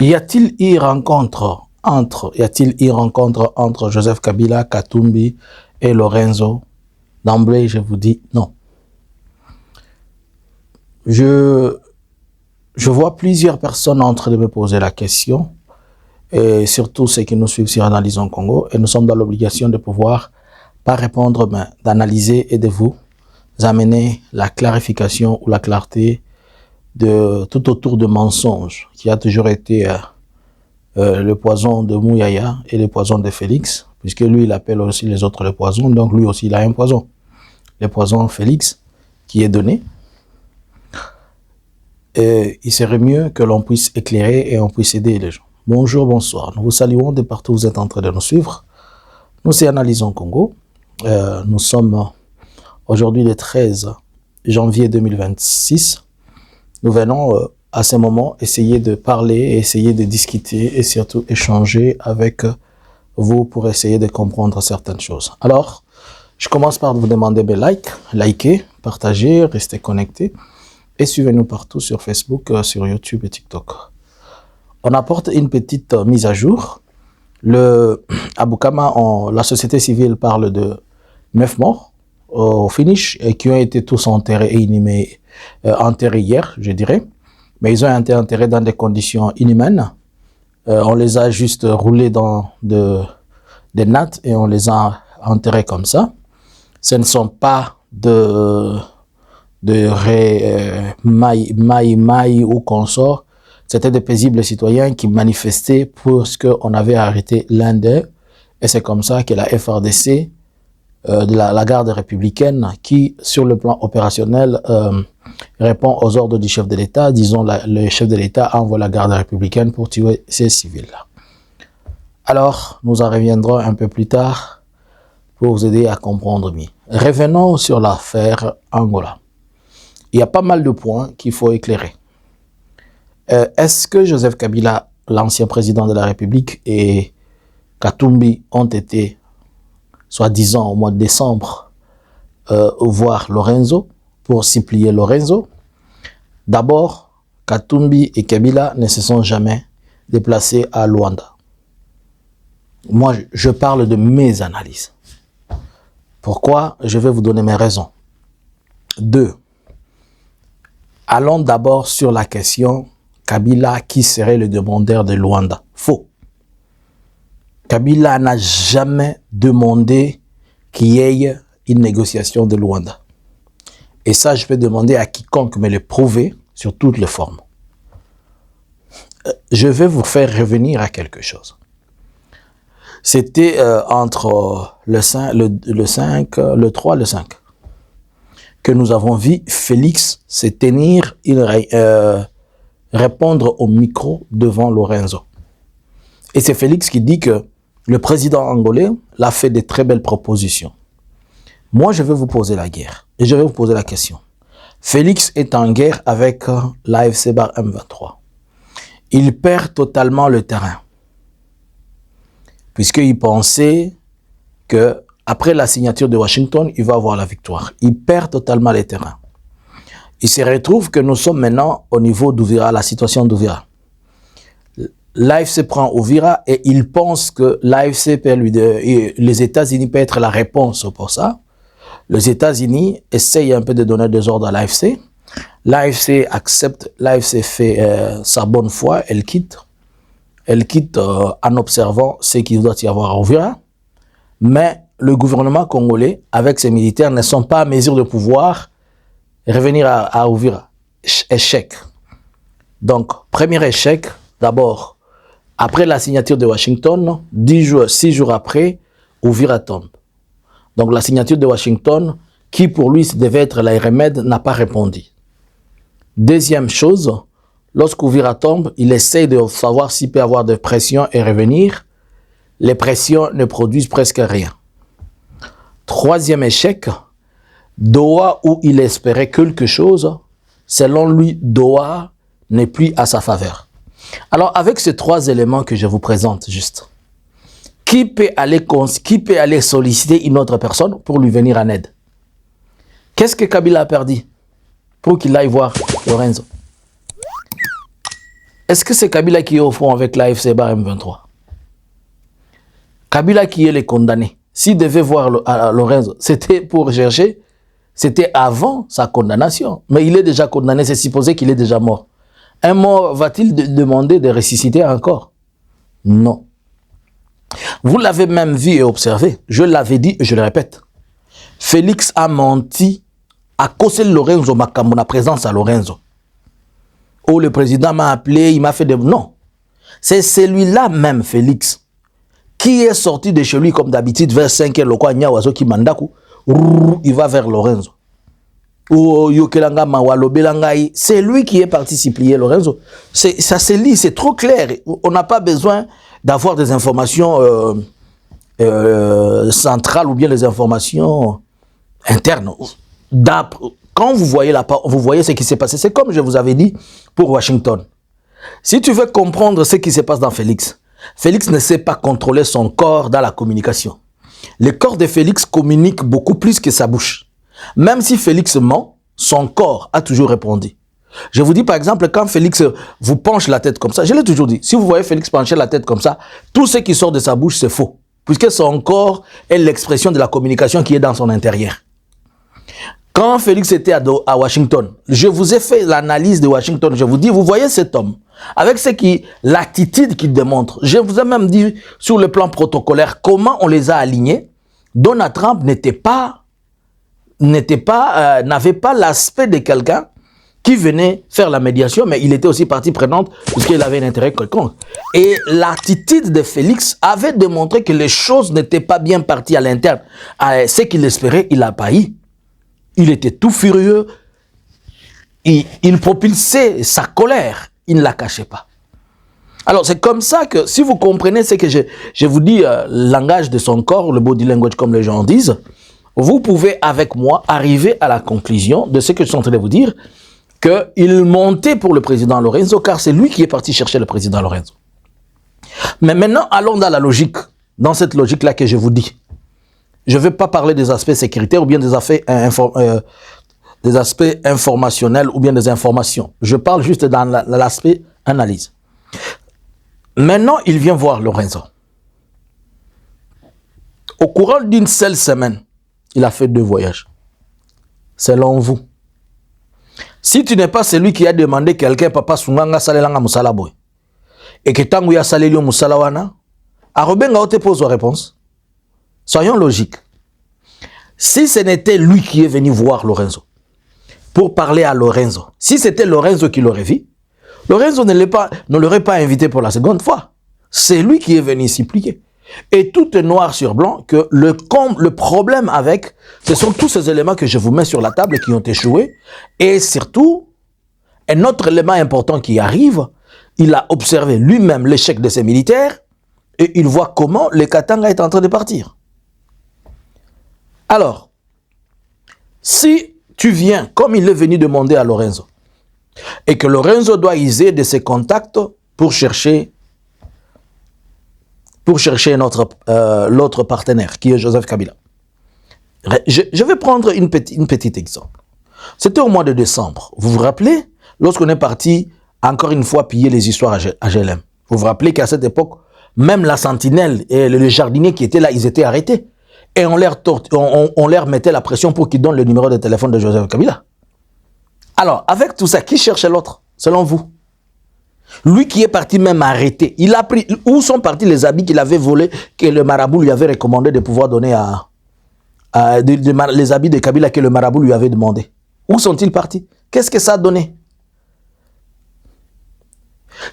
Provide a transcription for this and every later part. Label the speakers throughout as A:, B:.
A: Y a-t-il eu rencontre entre Joseph Kabila, Katumbi et Lorenzo? D'emblée, je vous dis non. Je vois plusieurs personnes en train de me poser la question, et surtout ceux qui nous suivent sur Analysons Congo, et nous sommes dans l'obligation de pouvoir, pas répondre, mais d'analyser et de vous amener la clarification ou la clarté de tout autour de mensonges qui a toujours été le poison de Mouyaya et le poison de Félix, puisque lui il appelle aussi les autres le poison, donc lui aussi il a un poison. Le poison Félix qui est donné. Et il serait mieux que l'on puisse éclairer et on puisse aider les gens. Bonjour, bonsoir. Nous vous saluons de partout où vous êtes en train de nous suivre. Nous c'est Analysons Congo. Nous sommes aujourd'hui le 13 janvier 2026. Nous venons à ce moment essayer de parler, essayer de discuter et surtout échanger avec vous pour essayer de comprendre certaines choses. Alors, je commence par vous demander de liker, partager, rester connecté et suivez-nous partout sur Facebook, sur YouTube et TikTok. On apporte une petite mise à jour. À Bukama, la société civile parle de 9 morts au finish et qui ont été tous enterrés et inhumés, enterrés hier, je dirais. Mais ils ont été enterrés dans des conditions inhumaines. On les a juste roulés dans des nattes et on les a enterrés comme ça. Ce ne sont pas de maï ou consorts. C'était des paisibles citoyens qui manifestaient parce qu'on avait arrêté l'un d'eux. Et c'est comme ça que la FRDC, de la garde républicaine, qui, sur le plan opérationnel, répond aux ordres du chef de l'État. Disons, le chef de l'État envoie la garde républicaine pour tuer ces civils-là. Alors, nous en reviendrons un peu plus tard pour vous aider à comprendre mieux. Revenons sur l'affaire Angola. Il y a pas mal de points qu'il faut éclairer. Est-ce que Joseph Kabila, l'ancien président de la République, et Katumbi ont été, soi-disant au mois de décembre, voir Lorenzo pour supplier Lorenzo? D'abord, Katumbi et Kabila ne se sont jamais déplacés à Luanda. Moi, je parle de mes analyses. Pourquoi? Je vais vous donner mes raisons. 2. Allons d'abord sur la question Kabila, qui serait le demandeur de Luanda? Faux. Kabila n'a jamais demandé qu'il y ait une négociation de Luanda. Et ça, je peux demander à quiconque me le prouver sur toutes les formes. Je vais vous faire revenir à quelque chose. C'était entre le 3 et le 5 que nous avons vu Félix se tenir, répondre au micro devant Lorenzo. Et c'est Félix qui dit que le président angolais l'a fait de très belles propositions. Moi, je vais vous poser la guerre et je vais vous poser la question. Félix est en guerre avec l'AFC Bar M23. Il perd totalement le terrain. Puisqu'il pensait que après la signature de Washington, il va avoir la victoire. Il perd totalement les terrains. Il se retrouve que nous sommes maintenant au niveau d'Ouvira, la situation d'Ouvira. L'AFC prend Ouvira et il pense que l'AFC peut les États-Unis peuvent être la réponse pour ça. Les États-Unis essayent un peu de donner des ordres à l'AFC. L'AFC accepte, l'AFC fait sa bonne foi, elle quitte. Elle quitte en observant ce qu'il doit y avoir à Ouvira. Mais le gouvernement congolais, avec ses militaires, ne sont pas à mesure de pouvoir revenir à Ouvira. Échec. Donc, premier échec, d'abord, après la signature de Washington, 6 jours après, Ouvira tombe. Donc, la signature de Washington, qui pour lui devait être la remède, n'a pas répondu. Deuxième chose, lorsqu'Ouvira tombe, il essaie de savoir s'il peut avoir de pression et revenir. Les pressions ne produisent presque rien. Troisième échec, Doha, où il espérait quelque chose, selon lui, Doha n'est plus à sa faveur. Alors, avec ces 3 éléments que je vous présente juste, qui peut aller solliciter une autre personne pour lui venir en aide? Qu'est-ce que Kabila a perdu pour qu'il aille voir Lorenzo? Est-ce que c'est Kabila qui est au front avec l'AFC bar M23? Kabila qui est le condamné. S'il devait voir Lorenzo, c'était pour chercher, c'était avant sa condamnation. Mais il est déjà condamné, c'est supposé qu'il est déjà mort. Un mort va-t-il demander de ressusciter encore? Non. Vous l'avez même vu et observé. Je l'avais dit et je le répète. Félix a menti à cause de Lorenzo Makambo, la présence à Lorenzo. Oh, le président m'a appelé, il m'a fait des... Non. C'est celui-là même, Félix, qui est sorti de chez lui comme d'habitude vers 5h, le quoi, qui mandaku, il va vers Lorenzo. C'est lui qui est parti supplier Lorenzo. Ça se lit, c'est trop clair. On n'a pas besoin d'avoir des informations centrales ou bien des informations internes. Quand vous voyez vous voyez ce qui s'est passé. C'est comme je vous avais dit pour Washington. Si tu veux comprendre ce qui se passe dans Félix, Félix ne sait pas contrôler son corps dans la communication. Le corps de Félix communique beaucoup plus que sa bouche. Même si Félix ment, son corps a toujours répondu. Je vous dis par exemple, quand Félix vous penche la tête comme ça, je l'ai toujours dit, si vous voyez Félix pencher la tête comme ça, tout ce qui sort de sa bouche, c'est faux. Puisque son corps est l'expression de la communication qui est dans son intérieur. Quand Félix était à Washington, je vous ai fait l'analyse de Washington, je vous dis, vous voyez cet homme, avec l'attitude qu'il démontre, je vous ai même dit sur le plan protocolaire, comment on les a alignés. Donald Trump n'avait pas l'aspect de quelqu'un qui venait faire la médiation, mais il était aussi partie prenante puisqu'il avait un intérêt quelconque. Et l'attitude de Félix avait démontré que les choses n'étaient pas bien parties à l'interne. Ce qu'il espérait, il a failli. Il était tout furieux. Il propulsait sa colère. Il ne la cachait pas. Alors, c'est comme ça que, si vous comprenez ce que je vous dis, le langage de son corps, le body language, comme les gens disent, vous pouvez, avec moi, arriver à la conclusion de ce que je suis en train de vous dire, qu'il montait pour le président Lorenzo, car c'est lui qui est parti chercher le président Lorenzo. Mais maintenant, allons dans la logique, dans cette logique-là que je vous dis. Je ne vais pas parler des aspects sécuritaires ou bien des aspects informationnels ou bien des informations. Je parle juste dans l'aspect analyse. Maintenant, il vient voir Lorenzo. Au courant d'une seule semaine, il a fait 2 voyages. Selon vous, si tu n'es pas celui qui a demandé quelqu'un, papa Sunganga Salelanga Musalaboy, et que tangu ya Salelio Musalawana, Arobenga te pose la réponse. Soyons logiques. Si ce n'était lui qui est venu voir Lorenzo, pour parler à Lorenzo, si c'était Lorenzo qui l'aurait vu, Lorenzo ne l'aurait pas invité pour la seconde fois. C'est lui qui est venu supplier. Et tout est noir sur blanc que le problème avec, ce sont tous ces éléments que je vous mets sur la table qui ont échoué. Et surtout, un autre élément important qui arrive, il a observé lui-même l'échec de ses militaires et il voit comment le Katanga est en train de partir. Alors, si tu viens, comme il est venu demander à Lorenzo, et que Lorenzo doit user de ses contacts pour chercher l'autre partenaire, qui est Joseph Kabila. Je vais prendre une petite exemple. C'était au mois de décembre. Vous vous rappelez, lorsqu'on est parti, encore une fois, piller les histoires à GLM. Vous vous rappelez qu'à cette époque, même la sentinelle et le jardinier qui étaient là, ils étaient arrêtés. Et on leur mettait la pression pour qu'ils donnent le numéro de téléphone de Joseph Kabila. Alors, avec tout ça, qui cherchait l'autre, selon vous? Lui qui est parti même arrêté, il a pris, où sont partis les habits qu'il avait volés, que le marabout lui avait recommandé de pouvoir donner les habits de Kabila que le marabout lui avait demandé. Où sont-ils partis? Qu'est-ce que ça a donné?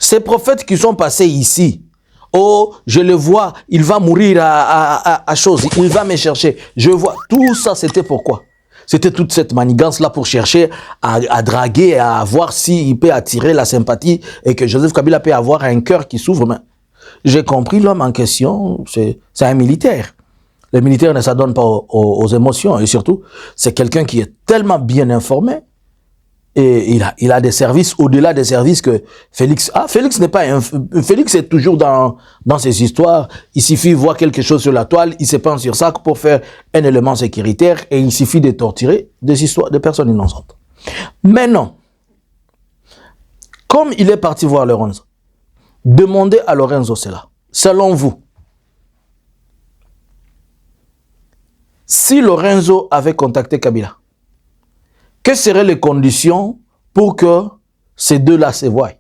A: Ces prophètes qui sont passés ici, oh, je le vois, il va mourir à chose, il va me chercher. Je vois, tout ça c'était pourquoi? C'était toute cette manigance-là pour chercher à draguer, à voir s'il peut attirer la sympathie et que Joseph Kabila peut avoir un cœur qui s'ouvre. Mais j'ai compris, l'homme en question, c'est un militaire. Le militaire ne s'adonne pas aux émotions et surtout, c'est quelqu'un qui est tellement bien informé et il a des services au-delà des services que Félix a. Félix Félix est toujours dans ses histoires. Il suffit de voir quelque chose sur la toile, il se penche sur ça pour faire un élément sécuritaire et il suffit de torturer des histoires de personnes innocentes. Mais non. Comme il est parti voir Lorenzo, Demandez à Lorenzo cela. Selon vous, si Lorenzo avait contacté Kabila, quelles seraient les conditions pour que ces deux-là se voient?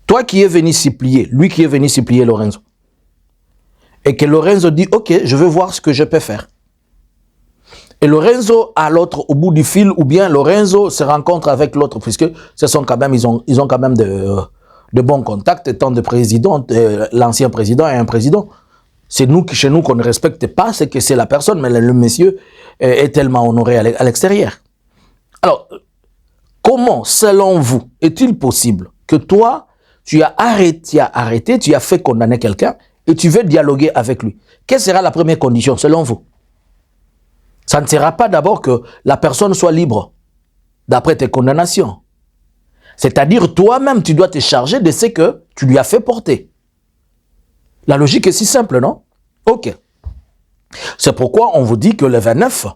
A: Toi qui es venu supplier, lui qui est venu supplier Lorenzo, et que Lorenzo dit, ok, je veux voir ce que je peux faire. Et Lorenzo à l'autre au bout du fil, ou bien Lorenzo se rencontre avec l'autre, puisque ce sont quand même, ils ont quand même de bons contacts, étant de président, l'ancien président et un président. C'est nous, chez nous, qu'on ne respecte pas, c'est que c'est la personne, mais le monsieur est tellement honoré à l'extérieur. Alors, comment, selon vous, est-il possible que toi, tu as arrêté, tu as fait condamner quelqu'un et tu veux dialoguer avec lui? Quelle sera la première condition, selon vous? Ça ne sera pas d'abord que la personne soit libre, d'après tes condamnations. C'est-à-dire, toi-même, tu dois te charger de ce que tu lui as fait porter. La logique est si simple, non? Ok. C'est pourquoi on vous dit que le 29,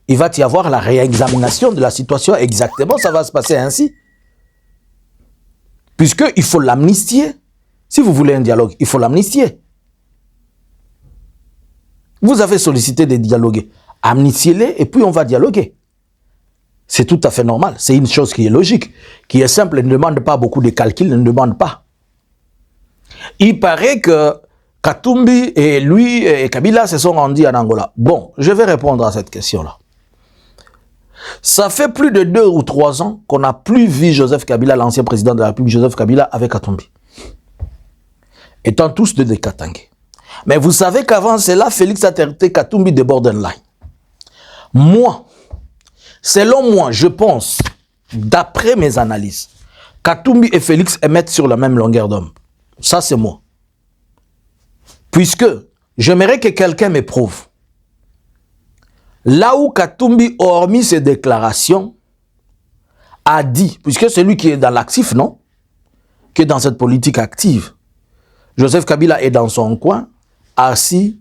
A: il va y avoir la réexamination de la situation exactement, ça va se passer ainsi. Puisqu'il faut l'amnistier. Si vous voulez un dialogue, il faut l'amnistier. Vous avez sollicité de dialoguer. Amnistiez-les et puis on va dialoguer. C'est tout à fait normal. C'est une chose qui est logique, qui est simple, elle ne demande pas beaucoup de calculs, elle ne demande pas. Il paraît que Katumbi et lui et Kabila se sont rendus en Angola. Bon, je vais répondre à cette question-là. Ça fait plus de 2 ou 3 ans qu'on n'a plus vu Joseph Kabila, l'ancien président de la République, Joseph Kabila, avec Katumbi. Étant tous de Katangé. Mais vous savez qu'avant cela, Félix a traité Katumbi de borderline. Moi, selon moi, je pense, d'après mes analyses, Katumbi et Félix émettent sur la même longueur d'onde. Ça, c'est moi. Puisque j'aimerais que quelqu'un me prouve. Là où Katumbi, hormis ses déclarations, a dit, puisque c'est lui qui est dans l'actif, non? Qui est dans cette politique active. Joseph Kabila est dans son coin, assis,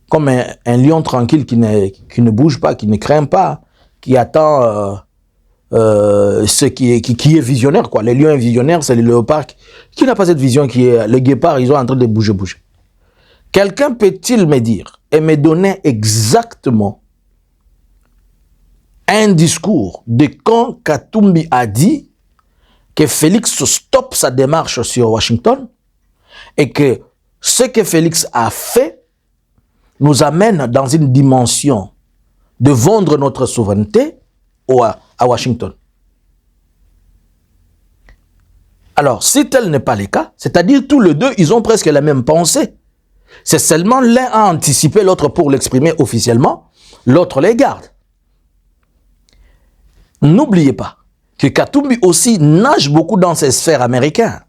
A: comme un lion tranquille qui ne bouge pas, qui ne craint pas, qui attend ce qui est visionnaire, quoi. Les lions visionnaires, c'est les léopards qui n'a pas cette vision qui est... Les guépards, ils sont en train de bouger. Quelqu'un peut-il me dire et me donner exactement un discours de quand Katumbi a dit que Félix stoppe sa démarche sur Washington et que ce que Félix a fait nous amène dans une dimension de vendre notre souveraineté à Washington. Alors, si tel n'est pas le cas, c'est-à-dire tous les deux, ils ont presque la même pensée. C'est seulement l'un a anticipé l'autre pour l'exprimer officiellement, l'autre les garde. N'oubliez pas que Katumbi aussi nage beaucoup dans ces sphères américaines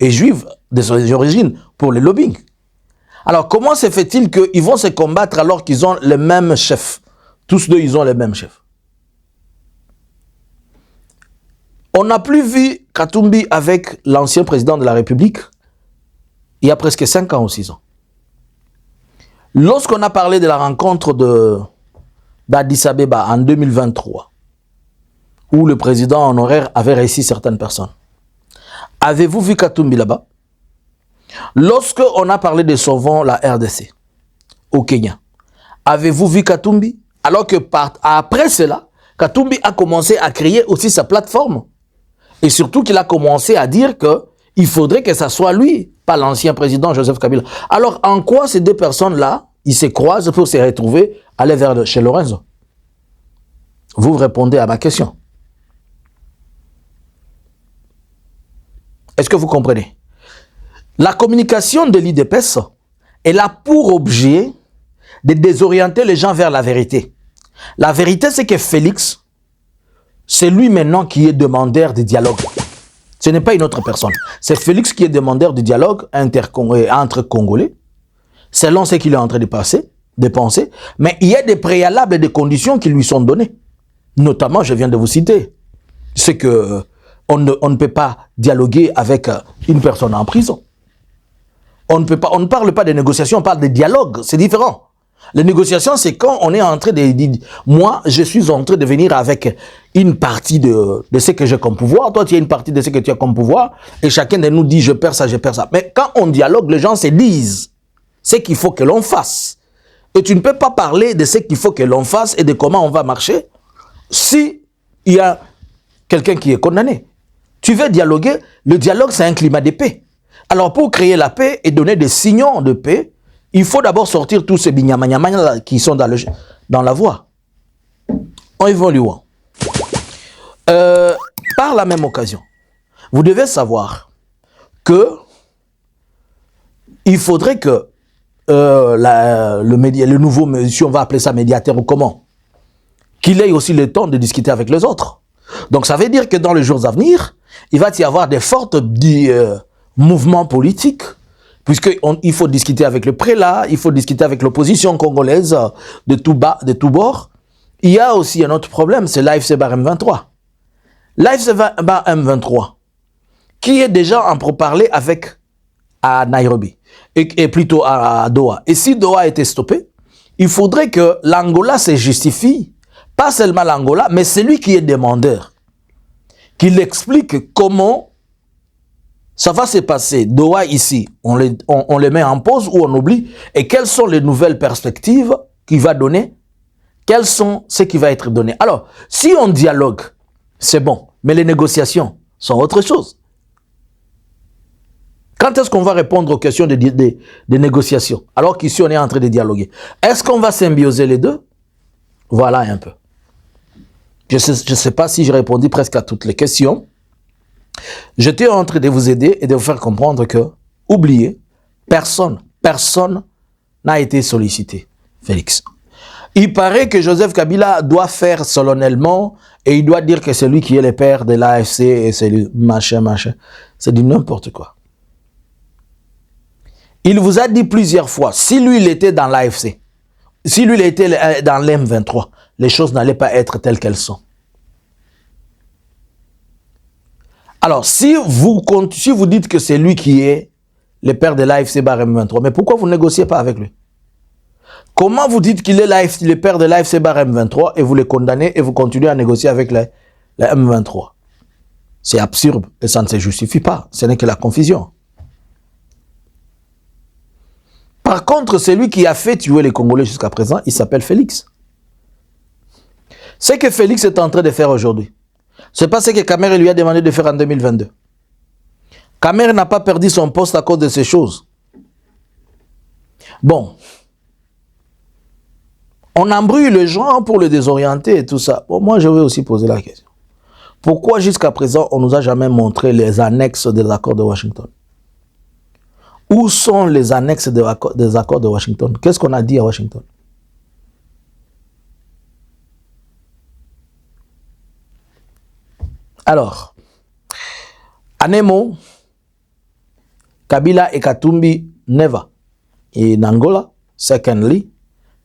A: et juives de ses origines pour le lobbying. Alors, comment se fait-il qu'ils vont se combattre alors qu'ils ont le même chef? Tous deux, ils ont le même chef. On n'a plus vu Katumbi avec l'ancien président de la République il y a presque 5 ans ou 6 ans. Lorsqu'on a parlé de la rencontre d'Addis Abeba en 2023, où le président honoraire avait réussi certaines personnes, avez-vous vu Katumbi là-bas? Lorsqu'on a parlé de sauvons la RDC au Kenya, avez-vous vu Katumbi? Alors que après cela, Katumbi a commencé à créer aussi sa plateforme. Et surtout qu'il a commencé à dire qu'il faudrait que ça soit lui, pas l'ancien président Joseph Kabila. Alors, en quoi ces deux personnes-là, ils se croisent pour se retrouver, aller vers chez Lorenzo? Vous répondez à ma question. Est-ce que vous comprenez? La communication de l'IDPS, elle a pour objet de désorienter les gens vers la vérité. La vérité, c'est que Félix, c'est lui maintenant qui est demandeur de dialogue. Ce n'est pas une autre personne. C'est Félix qui est demandeur de dialogue entre Congolais, selon ce qu'il est en train de penser. Mais il y a des préalables et des conditions qui lui sont données. Notamment, je viens de vous citer, c'est que on ne peut pas dialoguer avec une personne en prison. On ne parle pas de négociation, on parle de dialogue, c'est différent. Les négociations, c'est quand on est en train de dire, moi, je suis en train de venir avec une partie de ce que j'ai comme pouvoir, toi, tu as une partie de ce que tu as comme pouvoir, et chacun de nous dit, je perds ça, je perds ça. Mais quand on dialogue, les gens se disent ce qu'il faut que l'on fasse. Et tu ne peux pas parler de ce qu'il faut que l'on fasse et de comment on va marcher si il y a quelqu'un qui est condamné. Tu veux dialoguer, le dialogue, c'est un climat de paix. Alors, pour créer la paix et donner des signaux de paix, il faut d'abord sortir tous ces bignamanyamanya qui sont dans la voie. En évoluant. Par la même occasion, vous devez savoir que il faudrait que le nouveau, si on va appeler ça médiateur ou comment, qu'il ait aussi le temps de discuter avec les autres. Donc ça veut dire que dans les jours à venir, il va y avoir des fortes mouvements politiques, puisqu'il faut discuter avec le prélat, il faut discuter avec l'opposition congolaise de tout bord. Il y a aussi un autre problème, c'est l'AFC Bar M23. L'AFC Bar M23, qui est déjà en pourparlers à Nairobi, et plutôt à Doha. Et si Doha a été stoppé, il faudrait que l'Angola se justifie, pas seulement l'Angola, mais celui qui est demandeur, qu'il explique comment ça va se passer. Doha ici, on les met en pause ou on oublie, et quelles sont les nouvelles perspectives qu'il va donner, quels sont ce qui va être donné. Alors, si on dialogue, c'est bon, mais les négociations sont autre chose. Quand est-ce qu'on va répondre aux questions des négociations, alors qu'ici on est en train de dialoguer? Est-ce qu'on va symbioser les deux? Voilà un peu. Je ne sais pas si j'ai répondu presque à toutes les questions. J'étais en train de vous aider et de vous faire comprendre que, oubliez, personne n'a été sollicité, Félix. Il paraît que Joseph Kabila doit faire solennellement et il doit dire que c'est lui qui est le père de l'AFC et c'est lui, machin. C'est du n'importe quoi. Il vous a dit plusieurs fois, si lui il était dans l'AFC, si lui il était dans l'M23, les choses n'allaient pas être telles qu'elles sont. Alors, si vous dites que c'est lui qui est le père de l'AFC Bar M23, mais pourquoi vous ne négociez pas avec lui? Comment vous dites qu'il est le père de l'AFC Bar M23 et vous le condamnez et vous continuez à négocier avec la M23? C'est absurde et ça ne se justifie pas. Ce n'est que la confusion. Par contre, celui qui a fait tuer les Congolais jusqu'à présent, il s'appelle Félix. Ce que Félix est en train de faire aujourd'hui, c'est pas ce que Kamer lui a demandé de faire en 2022. Kamer n'a pas perdu son poste à cause de ces choses. Bon. On embrouille les gens pour les désorienter et tout ça. Bon, moi, je vais aussi poser la question. Pourquoi jusqu'à présent, on ne nous a jamais montré les annexes des accords de Washington? Où sont les annexes des accords de Washington? Qu'est-ce qu'on a dit à Washington? Alors, Anemo, Kabila et Katumbi never. In Angola, secondly,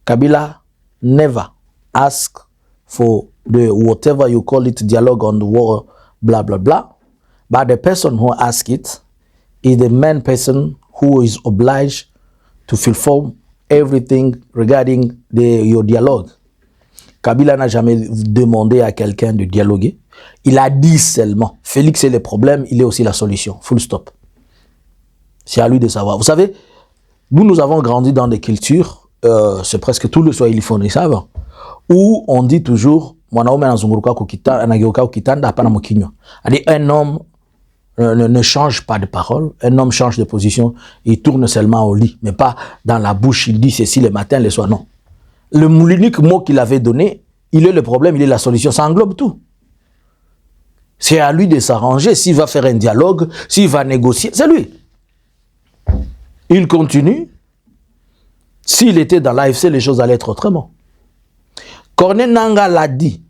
A: Kabila never ask for the whatever you call it, dialogue on the war, blah, blah, blah. But the person who asked it is the main person who is obliged to fulfill everything regarding your dialogue. Kabila n'a jamais demandé à quelqu'un de dialoguer. Il a dit seulement, Félix est le problème, il est aussi la solution. Full stop. C'est à lui de savoir. Vous savez, nous avons grandi dans des cultures, c'est presque tout le Swahiliphone, ils savent, où on dit toujours, un homme ne change pas de parole, un homme change de position, il tourne seulement au lit, mais pas dans la bouche, il dit ceci le matin, le soir, non. L'unique mot qu'il avait donné, il est le problème, il est la solution, ça englobe tout. C'est à lui de s'arranger, s'il va faire un dialogue, s'il va négocier, c'est lui. Il continue. S'il était dans l'AFC, les choses allaient être autrement. Corneille Nangaa l'a dit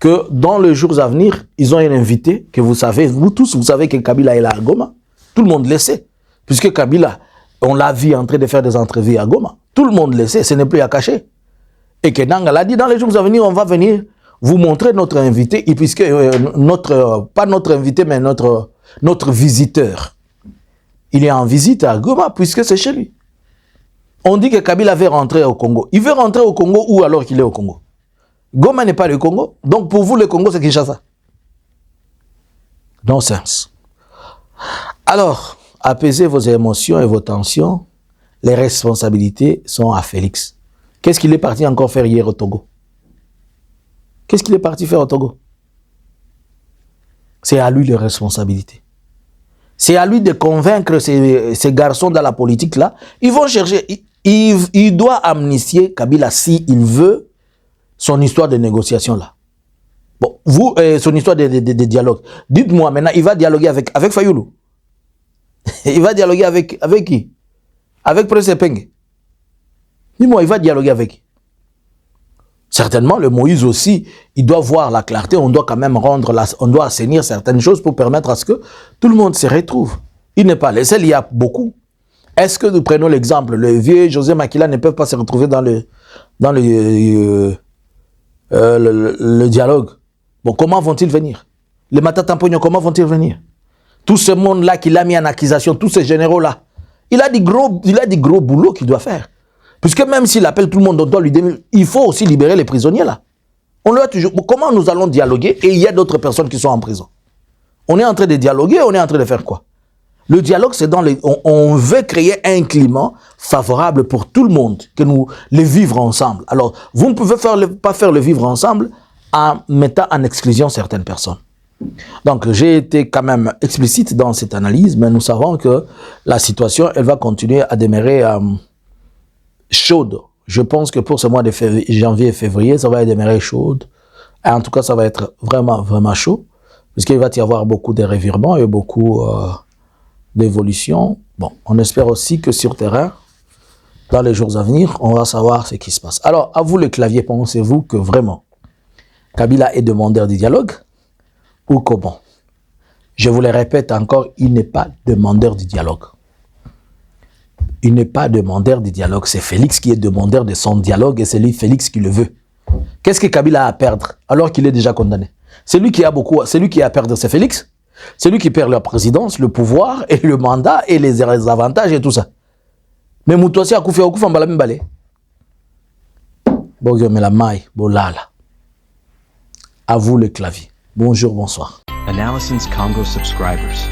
A: que dans les jours à venir, ils ont un invité que vous savez, vous tous, vous savez que Kabila est là à Goma. Tout le monde le sait. Puisque Kabila, on l'a vu en train de faire des entrevues à Goma. Tout le monde le sait, ce n'est plus à cacher. Et que Nangaa l'a dit, dans les jours à venir, on va venir vous montrer notre invité, et puisque pas notre invité, mais notre visiteur. Il est en visite à Goma, puisque c'est chez lui. On dit que Kabila veut rentrer au Congo. Il veut rentrer au Congo ou alors qu'il est au Congo? Goma n'est pas le Congo. Donc pour vous, le Congo, c'est Kinshasa. Nonsense. Alors, apaisez vos émotions et vos tensions. Les responsabilités sont à Félix. Qu'est-ce qu'il est parti encore faire hier au Togo? Qu'est-ce qu'il est parti faire au Togo? C'est à lui les responsabilités. C'est à lui de convaincre ces garçons dans la politique là. Ils vont chercher. Il doit amnistier Kabila s'il veut son histoire de négociation là. Bon, vous, son histoire de dialogue. Dites-moi maintenant, il va dialoguer avec Fayoulou. Il va dialoguer avec qui? Avec Prince Peng. Dis-moi, il va dialoguer avec qui? Certainement, le Moïse aussi, il doit voir la clarté. On doit quand même on doit assainir certaines choses pour permettre à ce que tout le monde se retrouve. Il n'est pas le seul, il y a beaucoup. Est-ce que nous prenons l'exemple, le vieux José Makila ne peut pas se retrouver dans le dialogue? Bon, comment vont-ils venir? Les Matata Mpogno, comment vont-ils venir? Tout ce monde-là qu'il a mis en accusation, tous ces généraux-là, il a des gros boulots qu'il doit faire. Puisque même s'il appelle tout le monde, on doit lui donner, il faut aussi libérer les prisonniers là. On leur a toujours. Comment nous allons dialoguer et il y a d'autres personnes qui sont en prison? On est en train de dialoguer, on est en train de faire quoi? Le dialogue, c'est dans les. On veut créer un climat favorable pour tout le monde, que nous les vivre ensemble. Alors, vous ne pouvez pas faire le vivre ensemble en mettant en exclusion certaines personnes. Donc, j'ai été quand même explicite dans cette analyse, mais nous savons que la situation, elle va continuer à demeurer chaude. Je pense que pour ce mois de janvier et février, ça va demeurer chaude. Et en tout cas, ça va être vraiment, vraiment chaud, puisqu'il va y avoir beaucoup de revirements et beaucoup d'évolutions. Bon, on espère aussi que sur terrain, dans les jours à venir, on va savoir ce qui se passe. Alors, à vous le clavier, pensez-vous que vraiment, Kabila est demandeur du dialogue ou comment? Je vous le répète encore, il n'est pas demandeur du dialogue. Il n'est pas demandeur du dialogue. C'est Félix qui est demandeur de son dialogue et c'est lui, Félix, qui le veut. Qu'est-ce que Kabila a à perdre alors qu'il est déjà condamné? C'est lui qui a à perdre, c'est Félix. C'est lui qui perd la présidence, le pouvoir et le mandat et les avantages et tout ça. Mais Moutouassi a koufi en balami balé. Bon, mais la maille, bolala. À vous le clavier. Bonjour, bonsoir.
B: Analysins Congo subscribers.